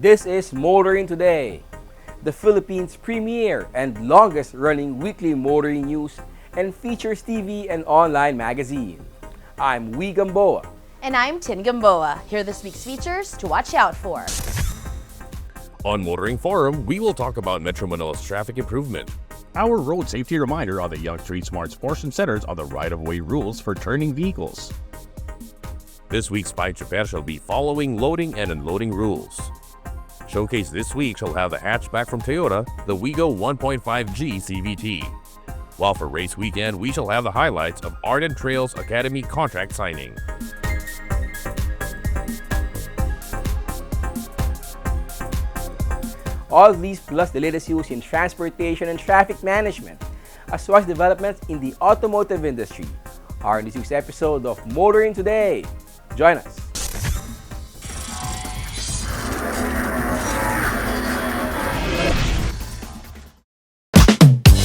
This is Motoring Today, the Philippines' premier and longest-running weekly motoring news and features TV and online magazine. I'm Wee Gamboa. And I'm Tin Gamboa. Here are this week's features to watch out for. On Motoring Forum, we will talk about Metro Manila's traffic improvement. Our road safety reminder on the Young Street Smart's portion centers on the right-of-way rules for turning vehicles. This week's Spy Tripper shall be following loading and unloading rules. Showcase this week shall have the hatchback from Toyota, the Wigo 1.5G CVT. While for race weekend, we shall have the highlights of Ardent Trails Academy contract signing. All these plus the latest news in transportation and traffic management, as well as developments in the automotive industry, are in this week's episode of Motoring Today. Join us.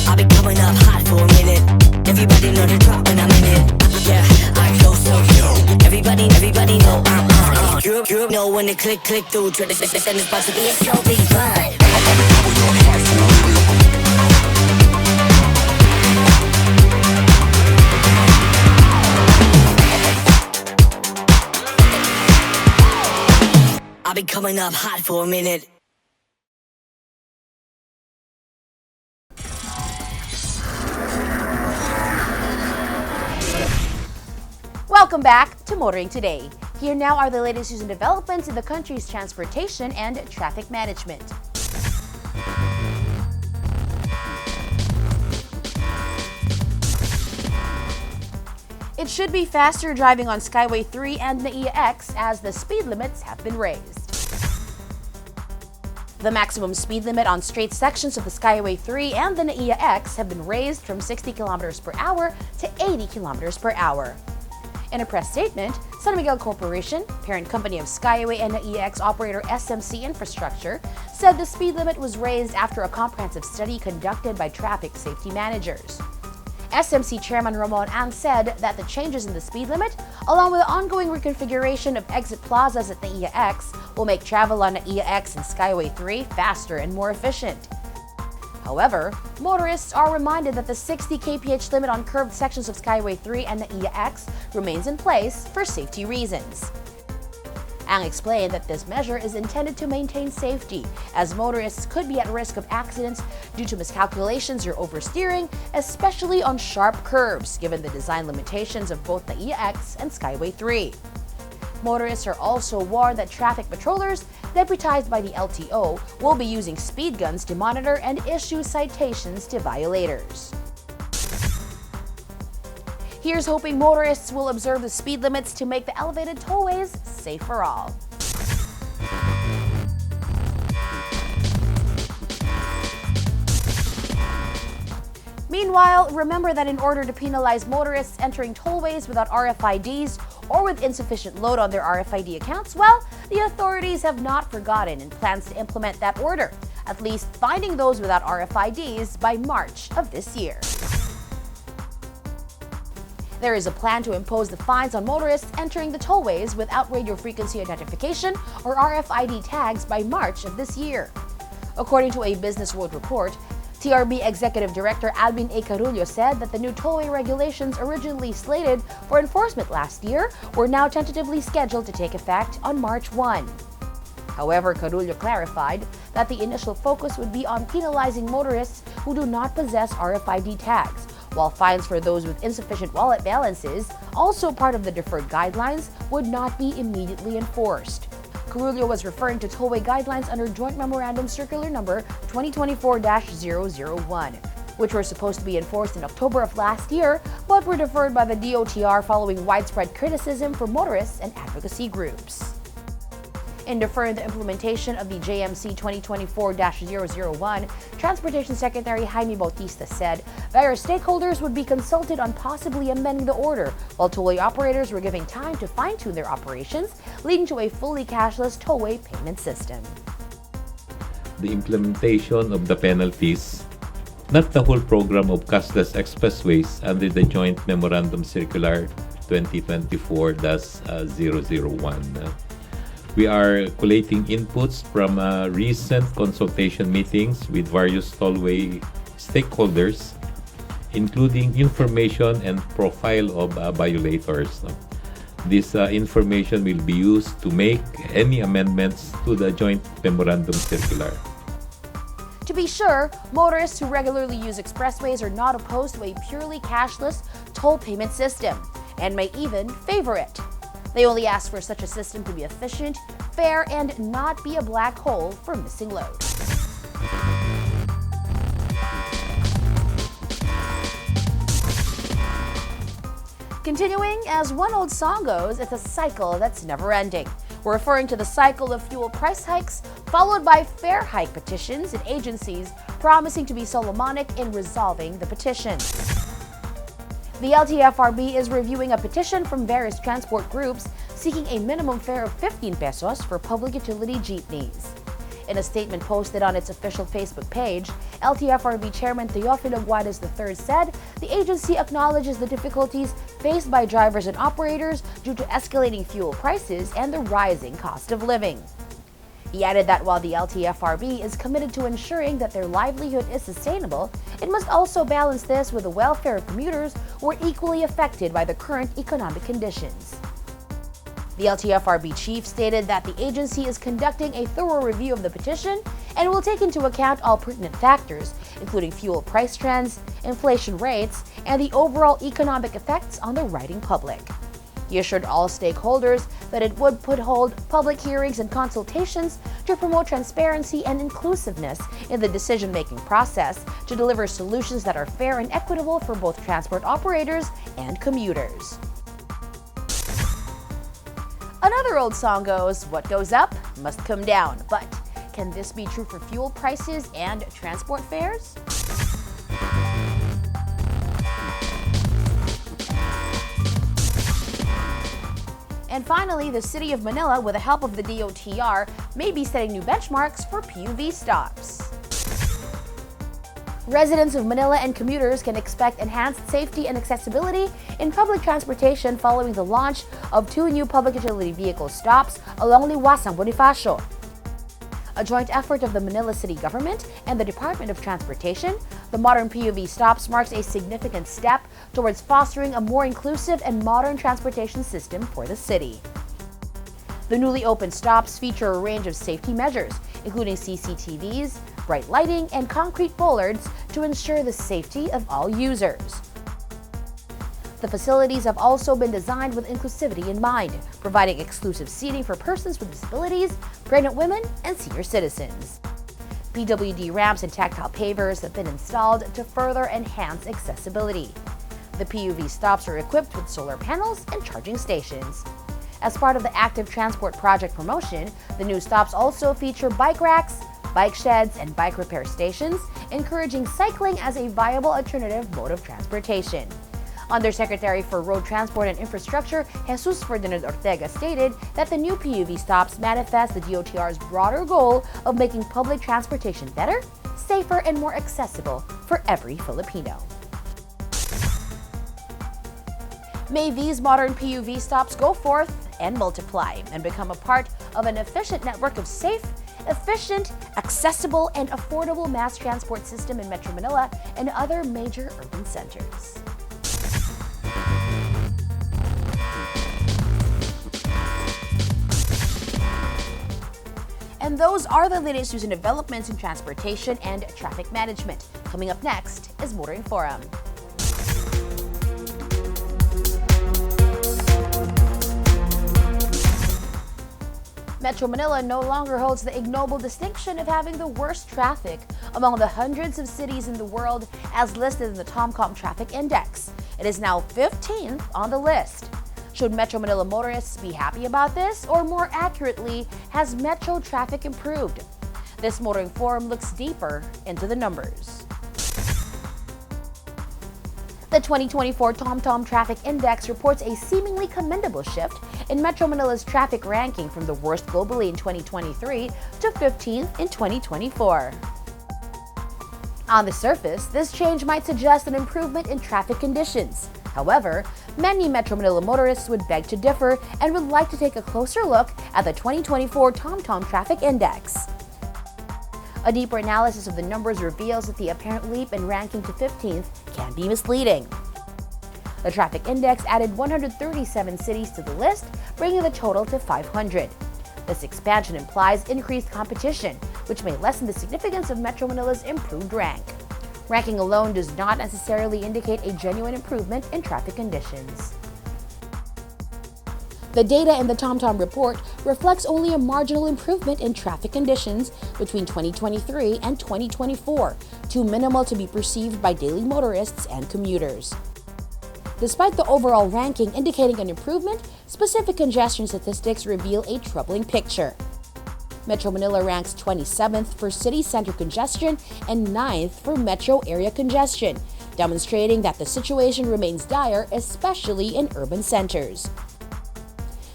I've been coming up hot for a minute. Everybody know the drop when I'm in it. Yeah, I go so yo. Everybody know I'm on it. You know when the click through to the system is about to be a slow big ride. I've been coming up hot for a minute. Welcome back to Motoring Today. Here now are the latest news and developments in the country's transportation and traffic management. It should be faster driving on Skyway 3 and NAIA X as the speed limits have been raised. The maximum speed limit on straight sections of the Skyway 3 and the NAIA X have been raised from 60 km per hour to 80 km per hour. In a press statement, San Miguel Corporation, parent company of Skyway and NAIA X operator SMC Infrastructure, said the speed limit was raised after a comprehensive study conducted by traffic safety managers. SMC Chairman Ramon Ang said that the changes in the speed limit, along with the ongoing reconfiguration of exit plazas at NAIA X, will make travel on NAIA X and Skyway 3 faster and more efficient. However, motorists are reminded that the 60 kph limit on curved sections of Skyway 3 and NAIA X remains in place for safety reasons. Ang explained that this measure is intended to maintain safety, as motorists could be at risk of accidents due to miscalculations or oversteering, especially on sharp curves, given the design limitations of both NAIA X and Skyway 3. Motorists are also warned that traffic patrollers, deputized by the LTO, will be using speed guns to monitor and issue citations to violators. Here's hoping motorists will observe the speed limits to make the elevated tollways safe for all. Meanwhile, remember that in order to penalize motorists entering tollways without RFIDs or with insufficient load on their RFID accounts, well, the authorities have not forgotten and plans to implement that order, at least finding those without RFIDs by March of this year. There is a plan to impose the fines on motorists entering the tollways without radio frequency identification or RFID tags by March of this year. According to a Business World report, TRB Executive Director Alvin A. Carullo said that the new tollway regulations originally slated for enforcement last year were now tentatively scheduled to take effect on March 1. However, Carullo clarified that the initial focus would be on penalizing motorists who do not possess RFID tags, while fines for those with insufficient wallet balances, also part of the deferred guidelines, would not be immediately enforced. Carullo was referring to tollway guidelines under Joint Memorandum Circular Number 2024-001, which were supposed to be enforced in October of last year, but were deferred by the DOTR following widespread criticism from motorists and advocacy groups. In deferring the implementation of the JMC 2024-001, Transportation Secretary Jaime Bautista said various stakeholders would be consulted on possibly amending the order, while tollway operators were given time to fine-tune their operations, leading to a fully cashless tollway payment system. The implementation of the penalties, not the whole program of cashless expressways under the Joint Memorandum Circular 2024-001. We are collating inputs from recent consultation meetings with various tollway stakeholders, including information and profile of violators. No? This information will be used to make any amendments to the joint memorandum circular. To be sure, motorists who regularly use expressways are not opposed to a purely cashless toll payment system and may even favor it. They only ask for such a system to be efficient, fair, and not be a black hole for missing load. Continuing, as one old song goes, it's a cycle that's never ending. We're referring to the cycle of fuel price hikes, followed by fare hike petitions and agencies promising to be Solomonic in resolving the petitions. The LTFRB is reviewing a petition from various transport groups seeking a minimum fare of 15 pesos for public utility jeepneys. In a statement posted on its official Facebook page, LTFRB Chairman Teofilo Guadas III said the agency acknowledges the difficulties faced by drivers and operators due to escalating fuel prices and the rising cost of living. He added that while the LTFRB is committed to ensuring that their livelihood is sustainable, it must also balance this with the welfare of commuters who are equally affected by the current economic conditions. The LTFRB chief stated that the agency is conducting a thorough review of the petition and will take into account all pertinent factors, including fuel price trends, inflation rates, and the overall economic effects on the riding public. He assured all stakeholders that it would hold public hearings and consultations to promote transparency and inclusiveness in the decision-making process to deliver solutions that are fair and equitable for both transport operators and commuters. Another old song goes, what goes up must come down. But can this be true for fuel prices and transport fares? And finally, the City of Manila, with the help of the DOTR, may be setting new benchmarks for PUV stops. Residents of Manila and commuters can expect enhanced safety and accessibility in public transportation following the launch of 2 new public utility vehicle stops along Liwasang Bonifacio. A joint effort of the Manila City Government and the Department of Transportation, the modern PUV stops marks a significant step towards fostering a more inclusive and modern transportation system for the city. The newly opened stops feature a range of safety measures, including CCTVs, bright lighting, and concrete bollards to ensure the safety of all users. The facilities have also been designed with inclusivity in mind, providing exclusive seating for persons with disabilities, pregnant women, and senior citizens. PWD ramps and tactile pavers have been installed to further enhance accessibility. The PUV stops are equipped with solar panels and charging stations. As part of the Active Transport Project promotion, the new stops also feature bike racks, bike sheds, and bike repair stations, encouraging cycling as a viable alternative mode of transportation. Undersecretary for Road Transport and Infrastructure, Jesus Ferdinand Ortega, stated that the new PUV stops manifest the DOTR's broader goal of making public transportation better, safer, and more accessible for every Filipino. May these modern PUV stops go forth and multiply and become a part of an efficient network of safe, efficient, accessible, and affordable mass transport system in Metro Manila and other major urban centers. And those are the latest news and developments in transportation and traffic management. Coming up next is Motoring Forum. Metro Manila no longer holds the ignoble distinction of having the worst traffic among the hundreds of cities in the world as listed in the TomCom Traffic Index. It is now 15th on the list. Should Metro Manila motorists be happy about this, or more accurately, has Metro traffic improved? This Motoring Forum looks deeper into the numbers. The 2024 TomTom Traffic Index reports a seemingly commendable shift in Metro Manila's traffic ranking from the worst globally in 2023 to 15th in 2024. On the surface, this change might suggest an improvement in traffic conditions. However, many Metro Manila motorists would beg to differ and would like to take a closer look at the 2024 TomTom Traffic Index. A deeper analysis of the numbers reveals that the apparent leap in ranking to 15th can be misleading. The traffic index added 137 cities to the list, bringing the total to 500. This expansion implies increased competition, which may lessen the significance of Metro Manila's improved rank. Ranking alone does not necessarily indicate a genuine improvement in traffic conditions. The data in the TomTom report reflects only a marginal improvement in traffic conditions between 2023 and 2024, too minimal to be perceived by daily motorists and commuters. Despite the overall ranking indicating an improvement, specific congestion statistics reveal a troubling picture. Metro Manila ranks 27th for city center congestion and 9th for metro area congestion, demonstrating that the situation remains dire, especially in urban centers.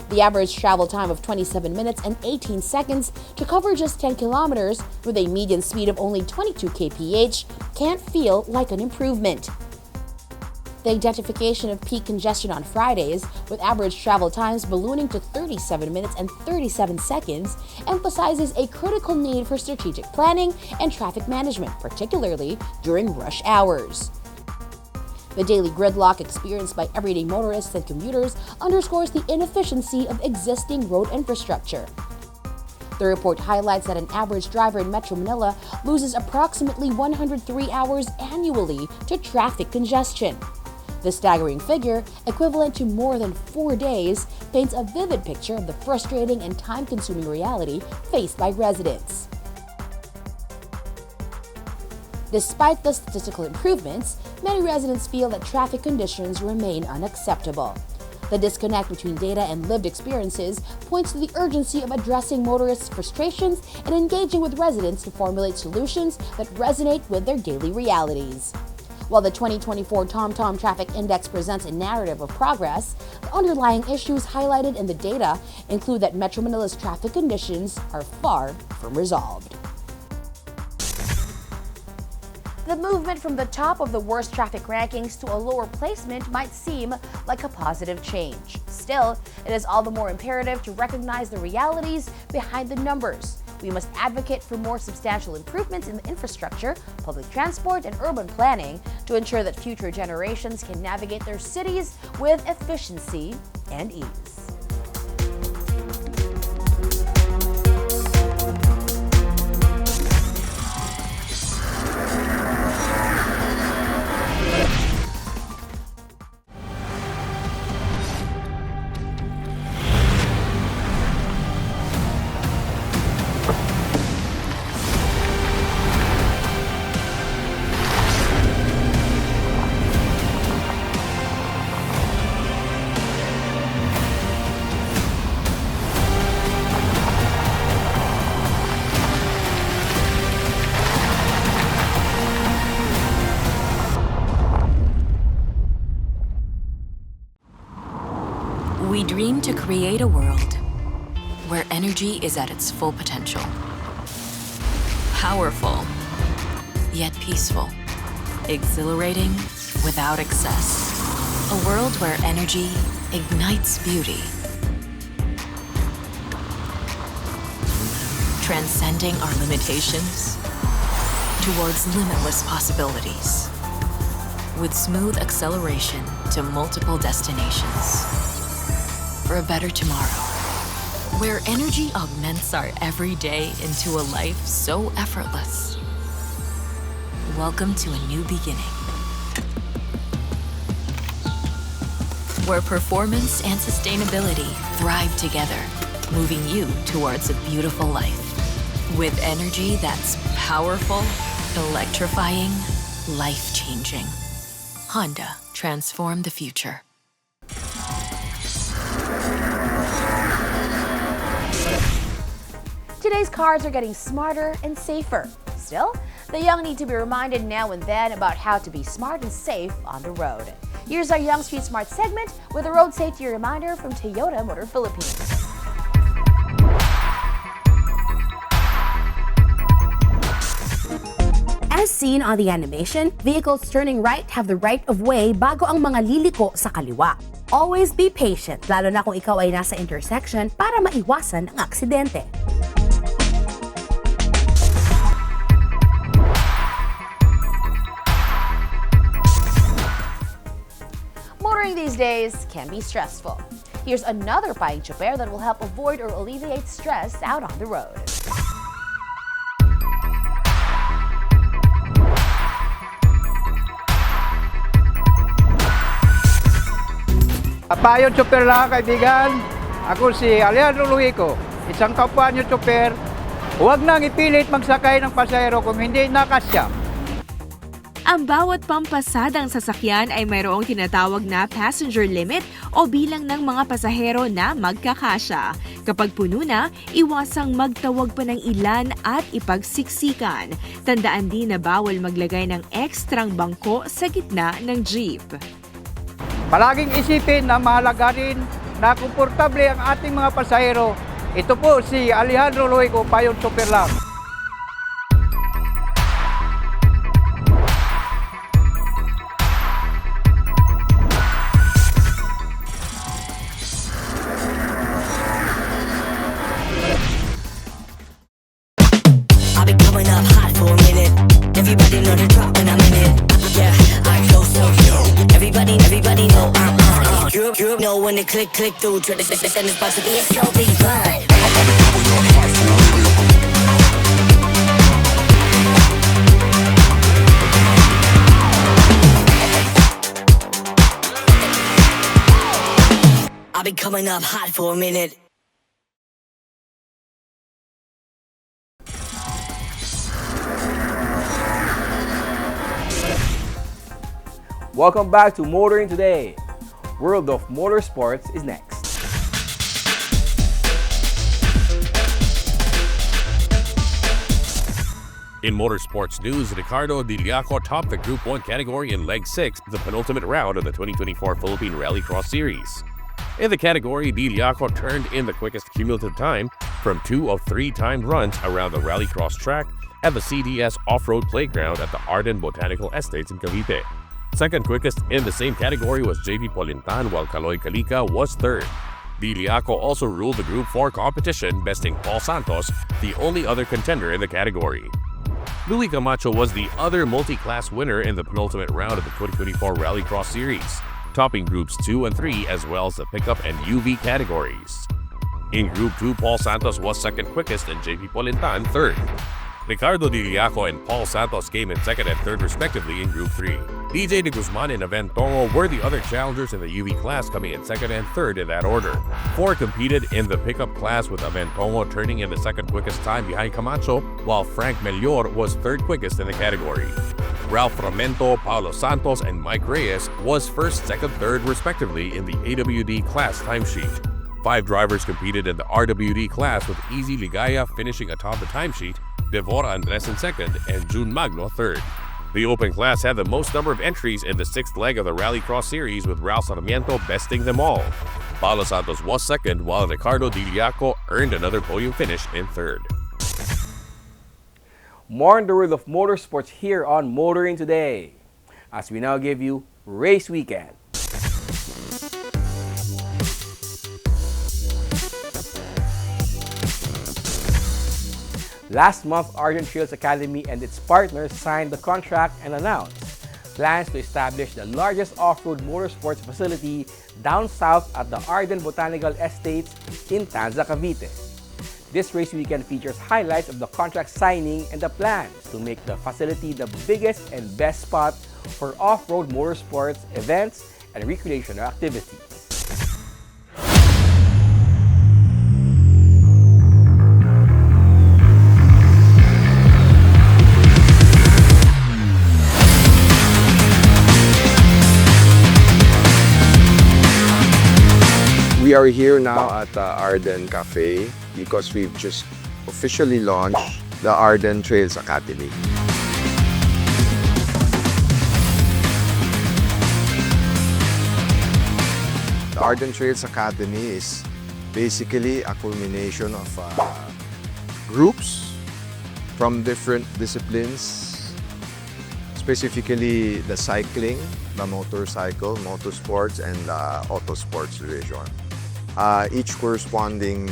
The average travel time of 27 minutes and 18 seconds to cover just 10 kilometers with a median speed of only 22 kph can't feel like an improvement. The identification of peak congestion on Fridays, with average travel times ballooning to 37 minutes and 37 seconds, emphasizes a critical need for strategic planning and traffic management, particularly during rush hours. The daily gridlock experienced by everyday motorists and commuters underscores the inefficiency of existing road infrastructure. The report highlights that an average driver in Metro Manila loses approximately 103 hours annually to traffic congestion. This staggering figure, equivalent to more than 4 days, paints a vivid picture of the frustrating and time-consuming reality faced by residents. Despite the statistical improvements, many residents feel that traffic conditions remain unacceptable. The disconnect between data and lived experiences points to the urgency of addressing motorists' frustrations and engaging with residents to formulate solutions that resonate with their daily realities. While the 2024 TomTom Traffic Index presents a narrative of progress, the underlying issues highlighted in the data include that Metro Manila's traffic conditions are far from resolved. The movement from the top of the worst traffic rankings to a lower placement might seem like a positive change. Still, it is all the more imperative to recognize the realities behind the numbers. We must advocate for more substantial improvements in the infrastructure, public transport, and urban planning to ensure that future generations can navigate their cities with efficiency and ease. We dream to create a world where energy is at its full potential. Powerful, yet peaceful. Exhilarating without excess. A world where energy ignites beauty. Transcending our limitations towards limitless possibilities. With smooth acceleration to multiple destinations. For a better tomorrow, where energy augments our everyday into a life so effortless. Welcome to a new beginning. Where performance and sustainability thrive together, moving you towards a beautiful life. With energy that's powerful, electrifying, life-changing. Honda, transform the future. Today's cars are getting smarter and safer. Still, the young need to be reminded now and then about how to be smart and safe on the road. Here's our Young Street Smart segment with a road safety reminder from Toyota Motor Philippines. As seen on the animation, vehicles turning right have the right of way bago ang mga liliko sa kaliwa. Always be patient, lalo na kung ikaw ay nasa intersection para maiwasan ang aksidente. Motoring these days can be stressful. Here's another Paying Choper that will help avoid or alleviate stress out on the road. Payong Choper lang, kaibigan. Ako si Alejandro Luico, isang kapwa niyo choper. Huwag nang ipilit magsakay ng pasahero kung hindi nakasya. Ang bawat pampasadang sasakyan ay mayroong tinatawag na passenger limit o bilang ng mga pasahero na magkakasya. Kapag puno na, iwasang magtawag pa ng ilan at ipagsiksikan. Tandaan din na bawal maglagay ng ekstrang bangko sa gitna ng jeep. Palaging isipin na mahalaga rin na komportable ang ating mga pasahero. Ito po si Alejandro Luico, Payong Choper lang. I've been coming up hot for a minute. Everybody know the drop when I'm in it. Yeah, I go so everybody know you know when the click through. Tradition is about to be a show, big fun. I've been coming up hot for a minute. Welcome back to Motoring Today. World of Motorsports is next. In motorsports news, Ricardo Diliaco topped the Group 1 category in Leg 6, the penultimate round of the 2024 Philippine Rallycross Series. In the category, Diliaco turned in the quickest cumulative time from 2 of 3 timed runs around the Rallycross track at the CDS Off-Road Playground at the Arden Botanical Estates in Cavite. Second quickest in the same category was JP Polintan, while Kaloy Kalika was third. Diliaco also ruled the Group 4 competition, besting Paul Santos, the only other contender in the category. Louis Camacho was the other multi-class winner in the penultimate round of the 2024 Rallycross Series, topping Groups 2 and 3 as well as the pickup and UV categories. In Group 2, Paul Santos was second quickest and JP Polintan third. Ricardo Diliaco and Paul Santos came in second and third respectively in Group 3. DJ De Guzman and Aventongo were the other challengers in the UV class, coming in second and third in that order. 4 competed in the pickup class, with Aventongo turning in the second quickest time behind Camacho, while Frank Melior was third quickest in the category. Ralph Ramento, Paulo Santos, and Mike Reyes was first, second, third respectively in the AWD class timesheet. 5 drivers competed in the RWD class, with Easy Ligaya finishing atop the timesheet, Devora Andres in second, and June Magno third. The open class had the most number of entries in the 6th leg of the Rallycross Series, with Ralph Sarmiento besting them all. Paulo Santos was second, while Ricardo Diliaco earned another podium finish in third. More on the world of motorsports here on Motoring Today, as we now give you Race Weekend. Last month, Arden Trails Academy and its partners signed the contract and announced plans to establish the largest off-road motorsports facility down south at the Arden Botanical Estates in Tanza, Cavite. This race weekend features highlights of the contract signing and the plans to make the facility the biggest and best spot for off-road motorsports events and recreational activities. We are here now at the Arden Cafe because we've just officially launched the Arden Trails Academy. The Arden Trails Academy is basically a culmination of groups from different disciplines specifically the cycling, the motorcycle, motorsports, and the auto sports division. Each corresponding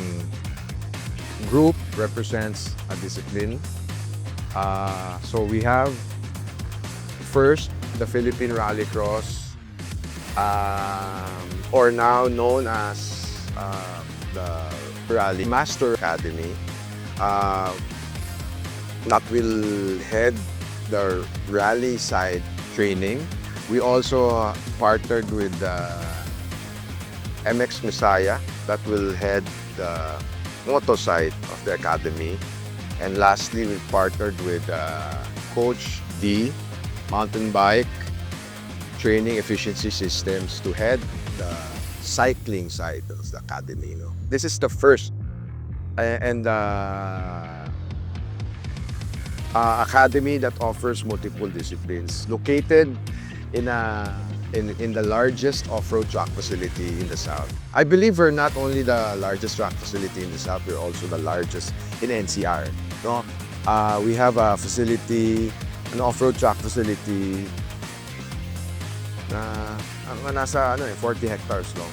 group represents a discipline. So we have first the Philippine Rallycross, or now known as the Rally Master Academy, that will head the rally side training. We also partnered with MX Messiah that will head the moto side of the academy. And lastly, we partnered with Coach D, mountain bike training efficiency systems, to head the cycling side of the academy. This is the first and academy that offers multiple disciplines, located in the largest off-road track facility in the South. I believe we're not only the largest track facility in the South, we're also the largest in NCR. No? We have a facility, an off-road track facility na nasa 40 hectares long.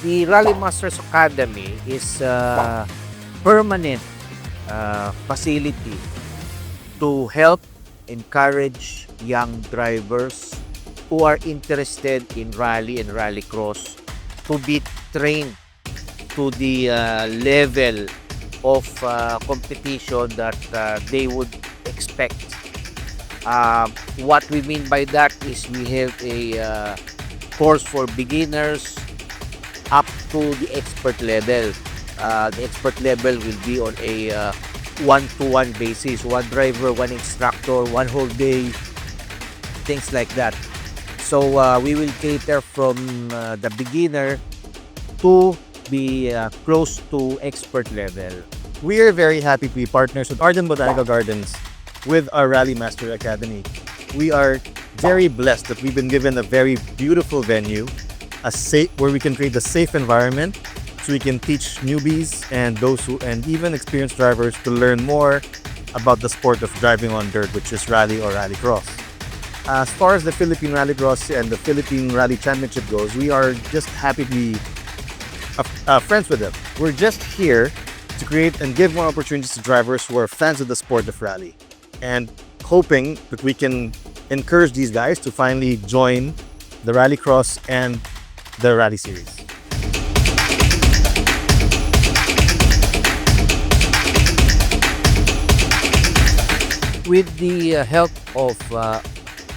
The Rally Masters Academy is a permanent facility to help encourage young drivers who are interested in rally and rallycross to be trained to the level of competition that they would expect. What we mean by that is we have a course for beginners up to the expert level. The expert level will be on a one-to-one basis, one driver, one instructor, one whole day, things like that. So we will cater from the beginner to be close to expert level. We are very happy to be partners with Arden Botanical Gardens with our Rally Master Academy. We are very blessed that we've been given a very beautiful venue, where we can create a safe environment so we can teach newbies and even experienced drivers to learn more about the sport of driving on dirt, which is rally or rallycross. As far as the Philippine Rallycross and the Philippine Rally Championship goes, we are just happy to be friends with them. We're just here to create and give more opportunities to drivers who are fans of the sport of rally, and hoping that we can encourage these guys to finally join the Rallycross and the Rally Series. With the help of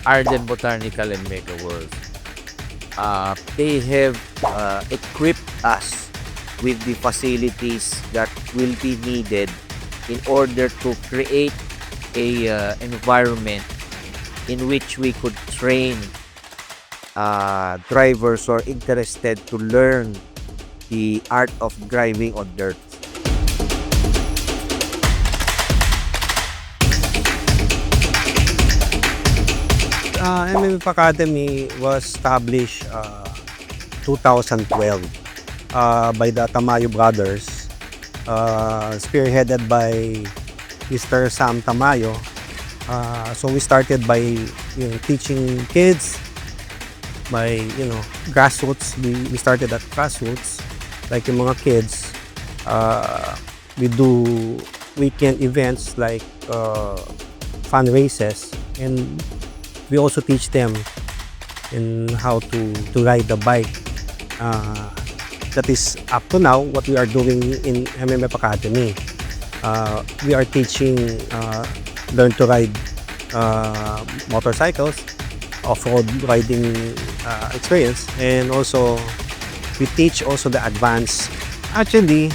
Arden Botanical and Mega World, they have equipped us with the facilities that will be needed in order to create a environment in which we could train drivers who are interested to learn the art of driving on dirt. MMF Academy was established 2012 by the Tamayo brothers, spearheaded by Mr. Sam Tamayo. So we started by teaching kids by grassroots. We started at grassroots, like yung mga kids. We do weekend events like fun races, and we also teach them in how to ride the bike. That is up to now what we are doing in MMF Academy. We are teaching learn to ride motorcycles, off-road riding experience, and also we teach also the advanced. Actually,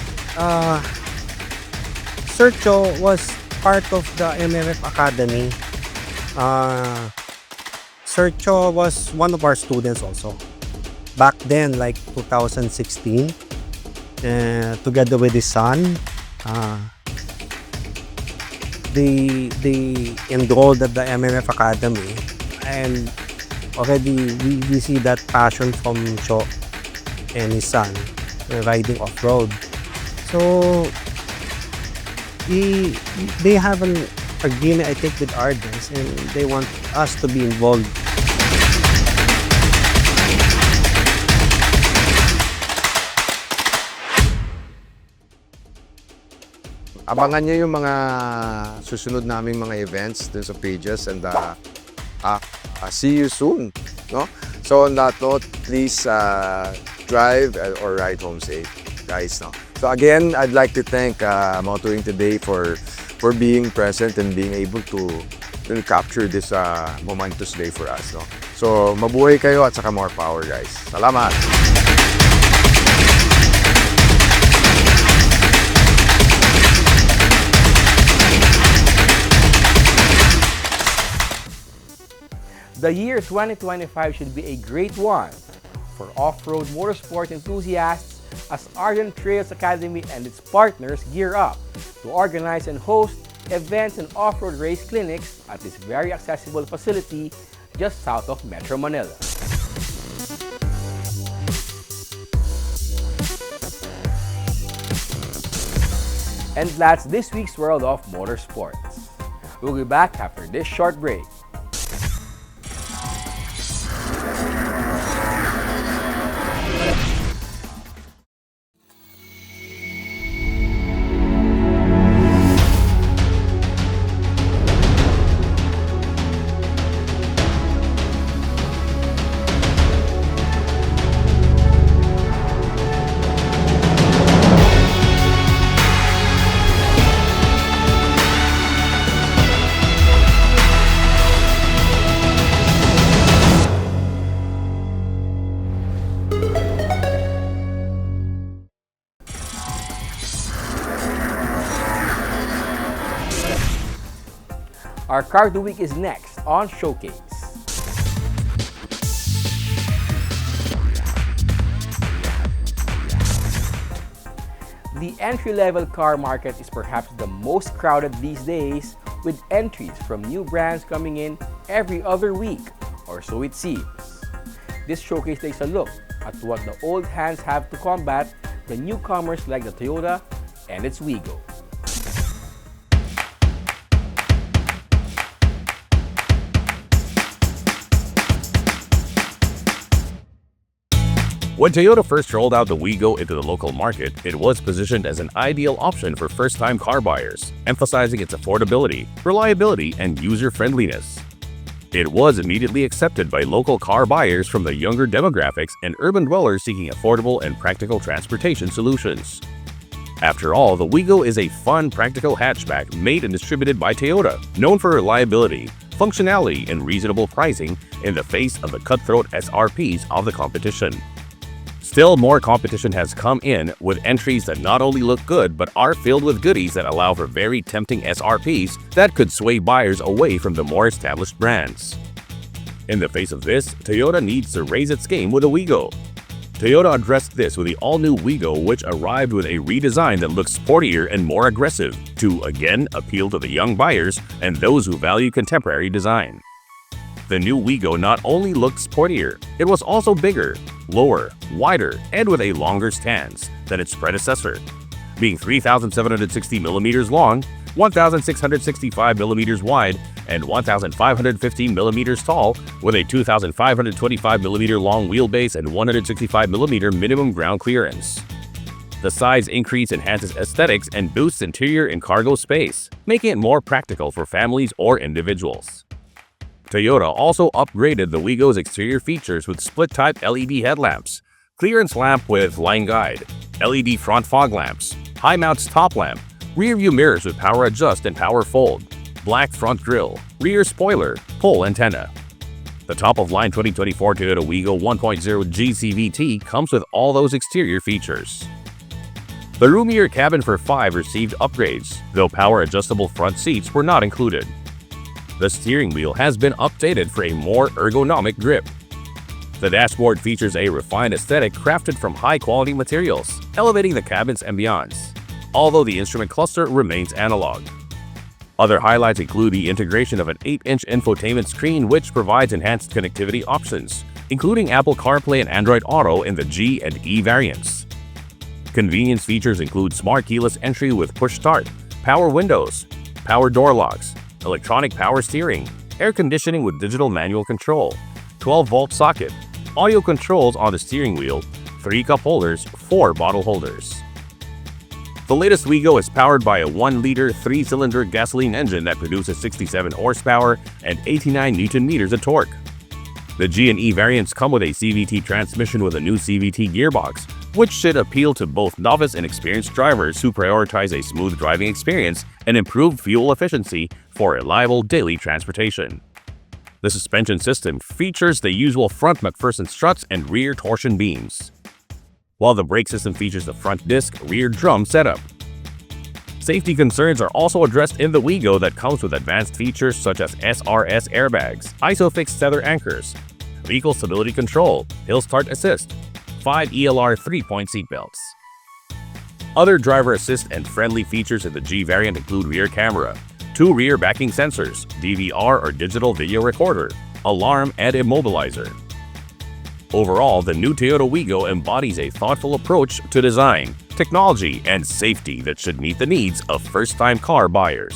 Sergio was part of the MMF Academy. Sergio was one of our students also. Back then, like 2016, together with his son, they enrolled at the MMF Academy, and already we see that passion from Cho and his son riding off-road. So they have an agreement, I think, with Ardens, and they want us to be involved. Abangan nyo yung mga susunod naming mga events dun sa pages, and see you soon. No? So on that note, please drive or ride home safe, guys. No? So again, I'd like to thank Motoring Today for being present and being able to capture this momentous day for us. No? So mabuhay kayo at saka more power, guys. Salamat! The year 2025 should be a great one for off-road motorsport enthusiasts as Ardent Trails Academy and its partners gear up to organize and host events and off-road race clinics at this very accessible facility just south of Metro Manila. And that's this week's World of Motorsports. We'll be back after this short break. Our Car of the Week is next on Showcase. The entry-level car market is perhaps the most crowded these days, with entries from new brands coming in every other week, or so it seems. This showcase takes a look at what the old hands have to combat the newcomers like the Toyota and its Wigo. When Toyota first rolled out the Wigo into the local market, it was positioned as an ideal option for first-time car buyers, emphasizing its affordability, reliability, and user-friendliness. It was immediately accepted by local car buyers from the younger demographics and urban dwellers seeking affordable and practical transportation solutions. After all, the Wigo is a fun, practical hatchback made and distributed by Toyota, known for reliability, functionality, and reasonable pricing in the face of the cutthroat SRPs of the competition. Still, more competition has come in with entries that not only look good but are filled with goodies that allow for very tempting SRPs that could sway buyers away from the more established brands. In the face of this, Toyota needs to raise its game with the Wigo. Toyota addressed this with the all-new Wigo, which arrived with a redesign that looks sportier and more aggressive to, again, appeal to the young buyers and those who value contemporary design. The new Wigo not only looked sportier, it was also bigger, lower, wider, and with a longer stance than its predecessor, being 3,760mm long, 1,665mm wide, and 1,515mm tall, with a 2,525mm long wheelbase and 165mm minimum ground clearance. The size increase enhances aesthetics and boosts interior and cargo space, making it more practical for families or individuals. Toyota also upgraded the Wigo's exterior features with split-type LED headlamps, clearance lamp with line guide, LED front fog lamps, high mounts top lamp, rear view mirrors with power adjust and power fold, black front grille, rear spoiler, pole antenna. The top-of-line 2024 Toyota Wigo 1.0 GCVT comes with all those exterior features. The roomier cabin for 5 received upgrades, though power-adjustable front seats were not included. The steering wheel has been updated for a more ergonomic grip. The dashboard features a refined aesthetic crafted from high-quality materials, elevating the cabin's ambiance, although the instrument cluster remains analog. Other highlights include the integration of an 8-inch infotainment screen which provides enhanced connectivity options, including Apple CarPlay and Android Auto in the G and E variants. Convenience features include smart keyless entry with push start, power windows, power door locks, electronic power steering, air conditioning with digital manual control, 12-volt socket, audio controls on the steering wheel, 3 cup holders, 4 bottle holders. The latest Wigo is powered by a 1-liter 3-cylinder gasoline engine that produces 67 horsepower and 89 Newton-meters of torque. The G and E variants come with a CVT transmission with a new CVT gearbox, which should appeal to both novice and experienced drivers who prioritize a smooth driving experience and improved fuel efficiency for reliable daily transportation. The suspension system features the usual front McPherson struts and rear torsion beams, while the brake system features the front disc rear drum setup. Safety concerns are also addressed in the Wigo that comes with advanced features such as SRS airbags, ISOFIX tether anchors, vehicle stability control, hill start assist, 5 ELR 3-point seatbelts. Other driver assist and friendly features in the G variant include rear camera, 2 rear backing sensors, DVR or digital video recorder, alarm and immobilizer. Overall, the new Toyota Wigo embodies a thoughtful approach to design, technology, and safety that should meet the needs of first-time car buyers.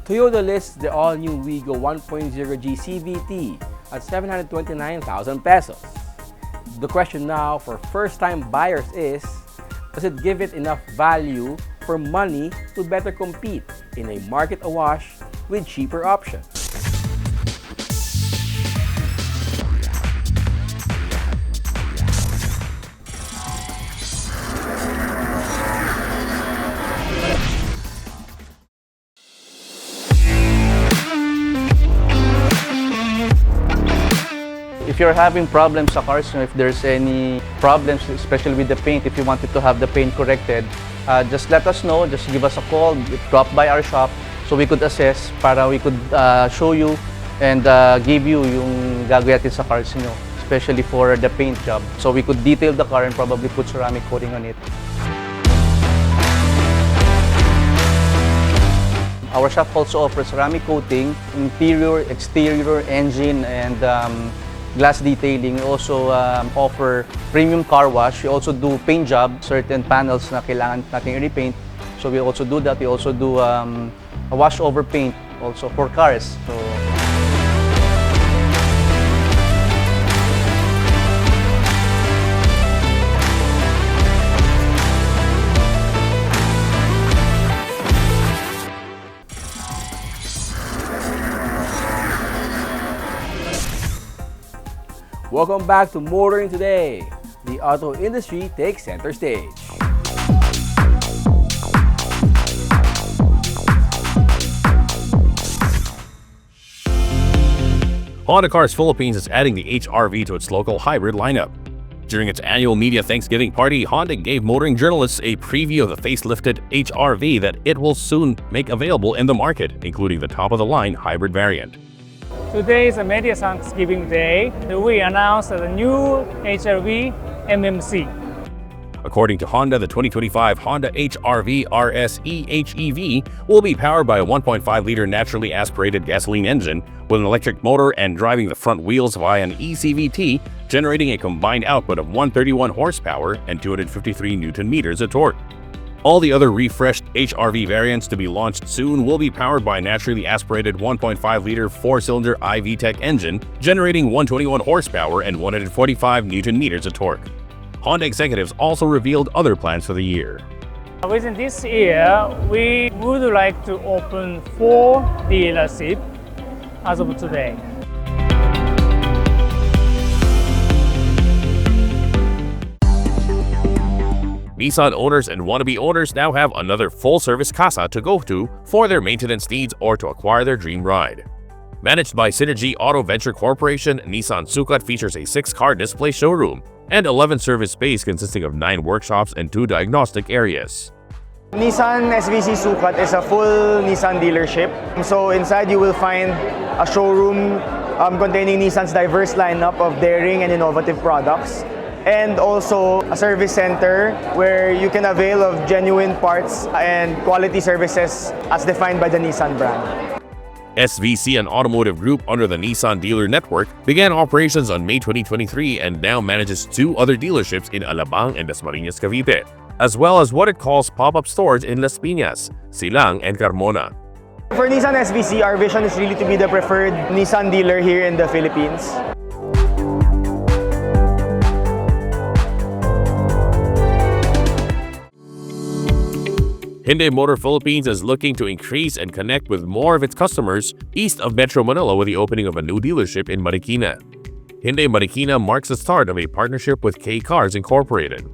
Toyota lists the all-new Wigo 1.0G CVT at 729,000 pesos. The question now for first-time buyers is, does it give it enough value for money to better compete in a market awash with cheaper options? If you're having problems sa cars, if there's any problems, especially with the paint, if you wanted to have the paint corrected, just let us know, just give us a call, drop by our shop so we could assess para we could show you and give you yung gagawin natin sa cars nyo, especially for the paint job. So we could detail the car and probably put ceramic coating on it. Our shop also offers ceramic coating, interior, exterior, engine, and glass detailing. We also offer premium car wash. We also do paint job, certain panels na kailangan natin i-repaint. So we also do that. We also do a wash over paint also for cars. So, Welcome back to Motoring Today. The auto industry takes center stage. Honda Cars Philippines is adding the HR-V to its local hybrid lineup. During its annual media Thanksgiving party, Honda gave motoring journalists a preview of the facelifted HR-V that it will soon make available in the market, including the top-of-the-line hybrid variant. Today is a Media Thanksgiving Day. We announced the new HR-V MMC. According to Honda, the 2025 Honda HR-V RS eHEV will be powered by a 1.5-liter naturally aspirated gasoline engine with an electric motor and driving the front wheels via an eCVT, generating a combined output of 131 horsepower and 253 Newton-meters of torque. All the other refreshed HR-V variants to be launched soon will be powered by a naturally aspirated 1.5-liter 4-cylinder iVTEC engine, generating 121 horsepower and 145 Newton-meters of torque. Honda executives also revealed other plans for the year. Within this year, we would like to open 4 dealerships as of today. Nissan owners and wannabe owners now have another full-service casa to go to for their maintenance needs or to acquire their dream ride. Managed by Synergy Auto Venture Corporation, Nissan Sukat features a 6-car display showroom and 11 service space consisting of 9 workshops and 2 diagnostic areas. Nissan SVC Sukat is a full Nissan dealership. So inside you will find a showroom containing Nissan's diverse lineup of daring and innovative products, and also a service center where you can avail of genuine parts and quality services as defined by the Nissan brand. SVC, an automotive group under the Nissan dealer network, began operations on May 2023 and now manages 2 other dealerships in Alabang and Dasmariñas, Cavite, as well as what it calls pop-up stores in Las Piñas, Silang, and Carmona. For Nissan SVC, our vision is really to be the preferred Nissan dealer here in the Philippines. Hyundai Motor Philippines is looking to increase and connect with more of its customers east of Metro Manila with the opening of a new dealership in Marikina. Hyundai Marikina marks the start of a partnership with K Cars Incorporated.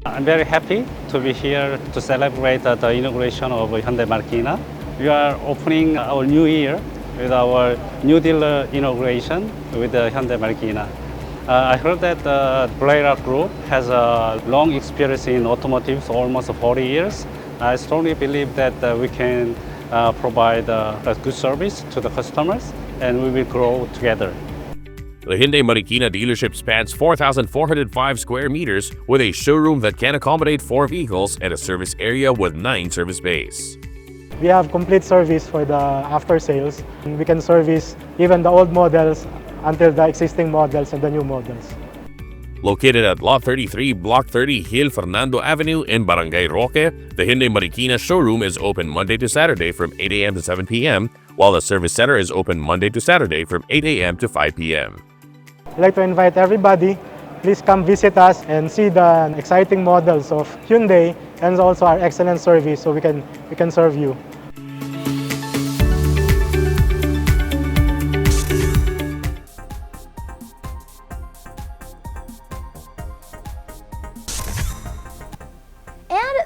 I'm very happy to be here to celebrate the inauguration of Hyundai Marikina. We are opening our new year with our new dealer inauguration with the Hyundai Marikina. I heard that the Blera Group has a long experience in automotive, almost 40 years. I strongly believe that we can provide a good service to the customers and we will grow together. The Hyundai Marikina dealership spans 4,405 square meters with a showroom that can accommodate 4 vehicles and a service area with 9 service bays. We have complete service for the after sales. We can service even the old models until the existing models and the new models. Located at Lot 33, Block 30, Hill Fernando Avenue in Barangay Roque, the Hyundai Marikina showroom is open Monday to Saturday from 8 a.m. to 7 p.m., while the service center is open Monday to Saturday from 8 a.m. to 5 p.m. I'd like to invite everybody, please come visit us and see the exciting models of Hyundai and also our excellent service so we can serve you.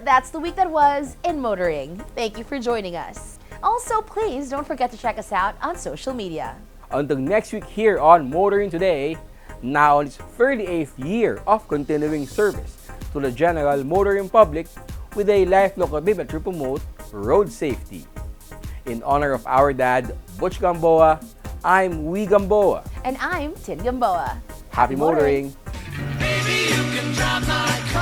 That's the week that was in motoring. Thank you for joining us. Also, please don't forget to check us out on social media. Until next week here on Motoring Today, now on its 38th year of continuing service to the general motoring public with a lifelong commitment to promote road safety. In honor of our dad, Butch Gamboa, I'm Wee Gamboa. And I'm Tin Gamboa. Happy motoring! Baby, you can drive my car.